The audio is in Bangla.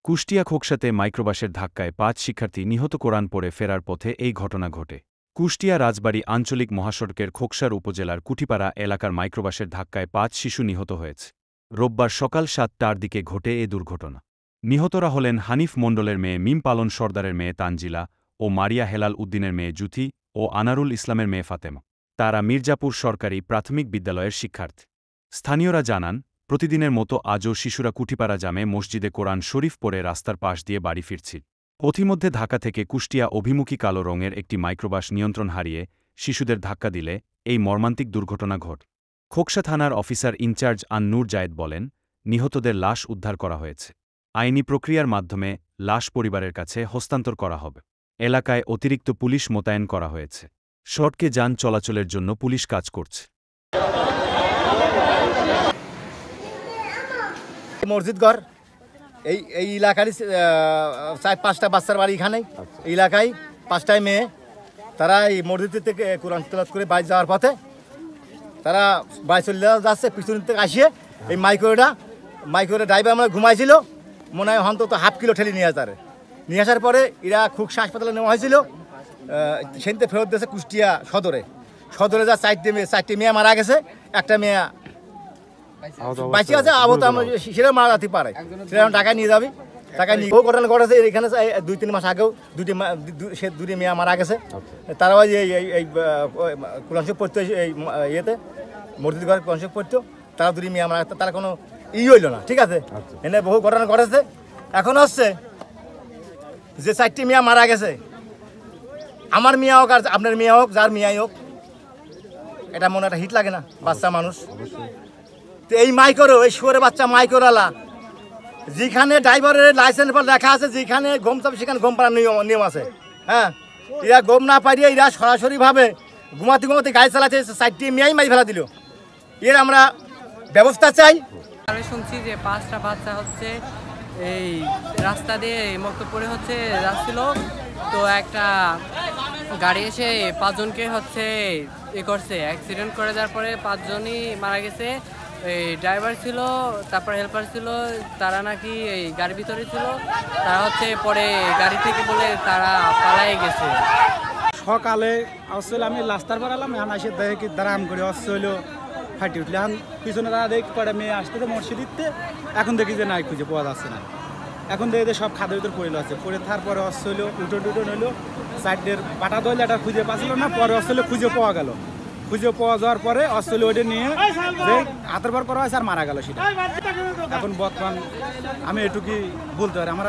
কুষ্টিয়া খোকসাতে মাইক্রোবাসের ধাক্কায় ৫ শিক্ষার্থী নিহত। কোরআন পড়ে ফেরার পথে এই ঘটনা ঘটে। কুষ্টিয়া রাজবাড়ী আঞ্চলিক মহাসড়কের খোকসার উপজেলার কুঠিপাড়া এলাকার মাইক্রোবাসের ধাক্কায় ৫ শিশু নিহত হয়েছে। রোববার সকাল ৭টার দিকে ঘটে এ দুর্ঘটনা। নিহতরা হলেন হানিফ মণ্ডলের মেয়ে মিম পালন সর্দারের মেয়ে তানজিলা ও মারিয়া হেলাল উদ্দিনের মেয়ে জুথি ও আনারুল ইসলামের মেয়ে ফাতেমা। তারা মির্জাপুর সরকারি প্রাথমিক বিদ্যালয়ের শিক্ষার্থী। স্থানীয়রা জানান, প্রতিদিনের মতো আজও শিশুরা কুঠিপাড়া জামে মসজিদে কোরআন শরীফ পড়ে রাস্তার পাশ দিয়ে বাড়ি ফিরছিল। পথিমধ্যে ঢাকা থেকে কুষ্টিয়া অভিমুখী কালো রঙের একটি মাইক্রোবাস নিয়ন্ত্রণ হারিয়ে শিশুদের ধাক্কা দিলে এই মর্মান্তিক দুর্ঘটনা ঘটে। খোকসা থানার অফিসার ইনচার্জ নূর জায়েদ বলেন, নিহতদের লাশ উদ্ধার করা হয়েছে। আইনি প্রক্রিয়ার মাধ্যমে লাশ পরিবারের কাছে হস্তান্তর করা হবে। এলাকায় অতিরিক্ত পুলিশ মোতায়েন করা হয়েছে। সড়কে যান চলাচলের জন্য পুলিশ কাজ করছে। মসজিদঘর এই এলাকারই ৪-৫টা বাচ্চার বাড়ি এখানে। এই এলাকায় ৫টায় মেয়ে, তারা এই মসজিদ থেকে কোরআন তেলাওয়াত করে বাড়ি যাওয়ার পথে তারা বাড়ি চলে যাচ্ছে। পিছন থেকে আসিয়ে এই মাইক্রোটা ড্রাইভার আমরা ঘুমাইছিল, মনে হয় অন্তত হাফ কিলো ঠেলে নিয়ে আসে। নিয়ে আসার পরে এরা খোকসা হাসপাতালে নেওয়া হয়েছিল। সেদিনতে ফেরত দিয়েছে কুষ্টিয়া সদরে যা 4টে মেয়ে মারা গেছে, একটা মেয়ে বাঁচিয়ে আছে। আবহাওয়া সেটা মারা যেতে পারে, সেটা ঢাকায় নিয়ে যাবি। ঢাকায় নিয়ে ঘটনা ঘটেছে এখানে 2-3 মাস আগেও দুটি মেয়ে মারা গেছে। তারা ওই এই কুলাংশক পড়তো, এই ইয়েতে মসজিদ ঘরে কুলাংশক পড়তো, তারা দুটি মেয়ে মারা গেছে। তারা কোনো হইল না, ঠিক আছে। এনে বহু ঘটনা ঘটেছে। এখন হচ্ছে যে 4টি মেয়ে মারা গেছে, আমার মেয়ে হোক আর আপনার মেয়ে হোক, যার মেয়াই হোক, এটা মনে একটা হিট লাগে না? বাচ্চা মানুষ। তো এই এই শুয়ারে বাচ্চা মাইকোরালা, যেখানে ড্রাইভারের লাইসেন্স পর লেখা আছে যেখানে গম চাবে সেখানে গম পাড়ার নিয়ম আছে। হ্যাঁ, এরা গম না পারিয়ে এরা সরাসরিভাবে ঘুমাতে গাড়ি চালাচ্ছে। 4টি মেয়েই মাই ফেলা দিল। এর আমরা ব্যবস্থা চাই। আমি শুনছি যে 5টা বাচ্চা হচ্ছে এই রাস্তা দিয়ে মক্তপুরে হচ্ছে যাচ্ছিল, তো একটা গাড়ি এসে 5 জনকে হচ্ছে করছে, অ্যাক্সিডেন্ট করে যাওয়ার পরে 5 জনই মারা গেছে। এই ড্রাইভার ছিল, তারপর হেল্পার ছিল, তারা নাকি এই গাড়ির ভিতরে ছিল। তারা হচ্ছে পরে গাড়ি থেকে বলে তারা পালাই গেছে। সকালে আসলে আমি রাস্তার পর এলাম, এখন আসে দেখি দাঁড়াম করে আসছিল ফাটি উঠলে। এখন পিছনে তারা দেখি কটা মেয়ে আসতেছে মসজিদে। এখন দেখি যে নাই, খুঁজে পাওয়া যাচ্ছে না। এখন দেখি যে সব খাদের ভিতর পড়ে আছে। পড়ে তারপরে আসছিল উঠোন হইলো, সাইডের পাটা ধরলে এটা খুঁজে পাচ্ছিল না। পরে আসলে খুঁজে পাওয়া গেল। খুঁজে পাওয়া যাওয়ার পরে আসলে ওইটা নিয়ে যে হাতের পর করা হয়েছে আর মারা গেল সেটা। এখন বর্তমান আমি এটুকুই বলতে পারি আমার।